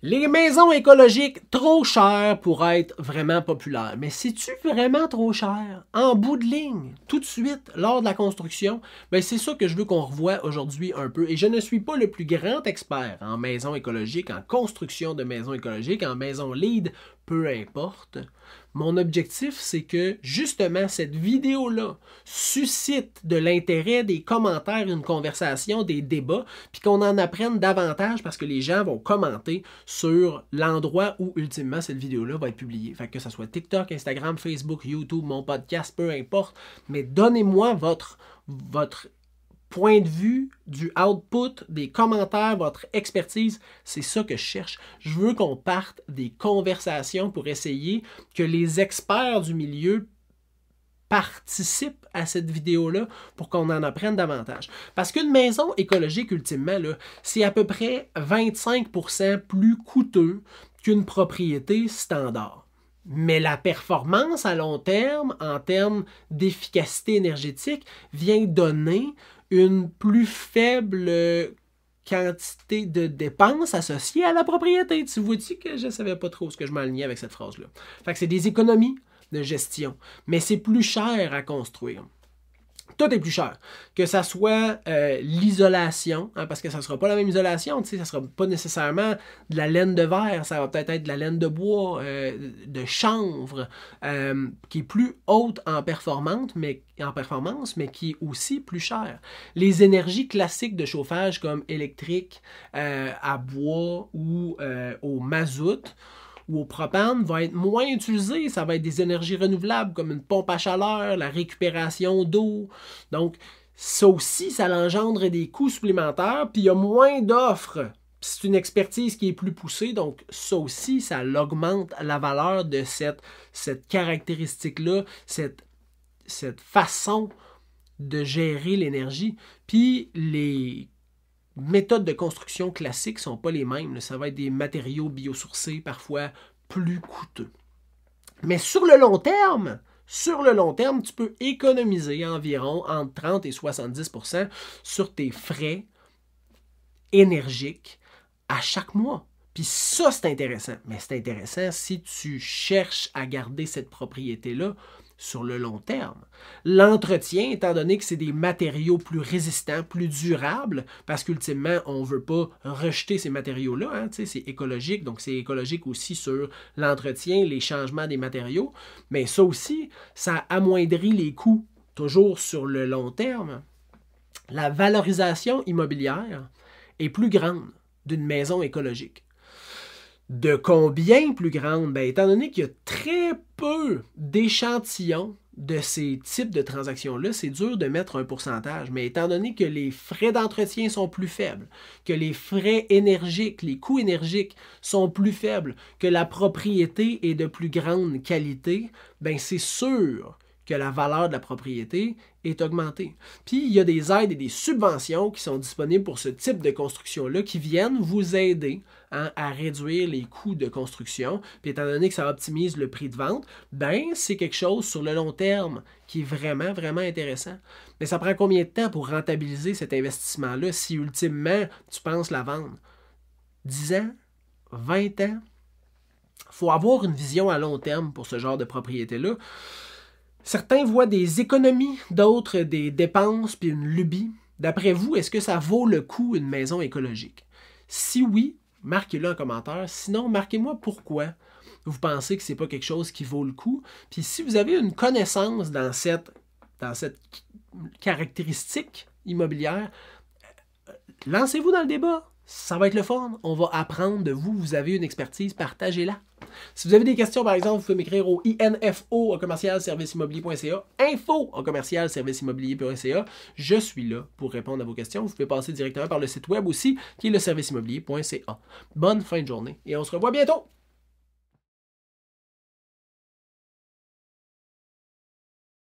Les maisons écologiques trop chères pour être vraiment populaires. Mais c'est-tu vraiment trop cher? En bout de ligne, tout de suite, lors de la construction, ben c'est ça que je veux qu'on revoie aujourd'hui un peu. Et je ne suis pas le plus grand expert en maisons écologiques, en construction de maisons écologiques, en maisons LEED, peu importe. Mon objectif, c'est que justement cette vidéo-là suscite de l'intérêt, des commentaires, une conversation, des débats, puis qu'on en apprenne davantage parce que les gens vont commenter sur l'endroit où ultimement cette vidéo-là va être publiée. Fait que ce soit TikTok, Instagram, Facebook, YouTube, mon podcast, peu importe, mais donnez-moi votre point de vue, du output, des commentaires, votre expertise, c'est ça que je cherche. Je veux qu'on parte des conversations pour essayer que les experts du milieu participent à cette vidéo-là pour qu'on en apprenne davantage. Parce qu'une maison écologique, ultimement, c'est à peu près 25% plus coûteux qu'une propriété standard. Mais la performance à long terme, en termes d'efficacité énergétique, vient donner une plus faible quantité de dépenses associées à la propriété. Tu vois-tu que je ne savais pas trop ce que je m'alignais avec cette phrase-là. Fait que c'est des économies de gestion, mais c'est plus cher à construire. Tout est plus cher. Que ça soit l'isolation, parce que ça ne sera pas la même isolation, ça ne sera pas nécessairement de la laine de verre, ça va peut-être être de la laine de bois, de chanvre, qui est plus haute en performance, mais qui est aussi plus chère. Les énergies classiques de chauffage comme électrique, à bois ou au mazout, ou au propane va être moins utilisé. Ça va être des énergies renouvelables comme une pompe à chaleur, la récupération d'eau. Donc, ça aussi, ça engendre des coûts supplémentaires, puis il y a moins d'offres. C'est une expertise qui est plus poussée, donc ça aussi, ça augmente la valeur de cette caractéristique-là, cette façon de gérer l'énergie. Puis les méthodes de construction classiques ne sont pas les mêmes. Ça va être des matériaux biosourcés, parfois plus coûteux. Mais sur le long terme, tu peux économiser environ entre 30 et 70% sur tes frais énergiques à chaque mois. Puis ça, c'est intéressant. Mais c'est intéressant si tu cherches à garder cette propriété-là sur le long terme. L'entretien, étant donné que c'est des matériaux plus résistants, plus durables, parce qu'ultimement, on ne veut pas rejeter ces matériaux-là, c'est écologique, donc c'est écologique aussi sur l'entretien, les changements des matériaux, mais ça aussi, ça amoindrit les coûts, toujours sur le long terme. La valorisation immobilière est plus grande d'une maison écologique. De combien plus grande? Bien, étant donné qu'il y a très peu d'échantillons de ces types de transactions-là, c'est dur de mettre un pourcentage. Mais étant donné que les frais d'entretien sont plus faibles, que les frais énergiques, les coûts énergiques sont plus faibles, que la propriété est de plus grande qualité, bien, c'est sûr que la valeur de la propriété est augmentée. Puis, il y a des aides et des subventions qui sont disponibles pour ce type de construction-là qui viennent vous aider à réduire les coûts de construction. Puis, étant donné que ça optimise le prix de vente, ben c'est quelque chose sur le long terme qui est vraiment, vraiment intéressant. Mais ça prend combien de temps pour rentabiliser cet investissement-là si, ultimement, tu penses la vendre? 10 ans? 20 ans? Il faut avoir une vision à long terme pour ce genre de propriété-là. Certains voient des économies, d'autres des dépenses puis une lubie. D'après vous, est-ce que ça vaut le coup une maison écologique? Si oui, marquez-le en commentaire. Sinon, marquez-moi pourquoi vous pensez que ce n'est pas quelque chose qui vaut le coup. Puis si vous avez une connaissance dans cette caractéristique immobilière, lancez-vous dans le débat. Ça va être le fun. On va apprendre de vous. Vous avez une expertise, partagez-la. Si vous avez des questions, par exemple, vous pouvez m'écrire au info@serviceimmobilier.ca, info@serviceimmobilier.ca. Je suis là pour répondre à vos questions. Vous pouvez passer directement par le site web aussi, qui est le serviceimmobilier.ca. Bonne fin de journée et on se revoit bientôt!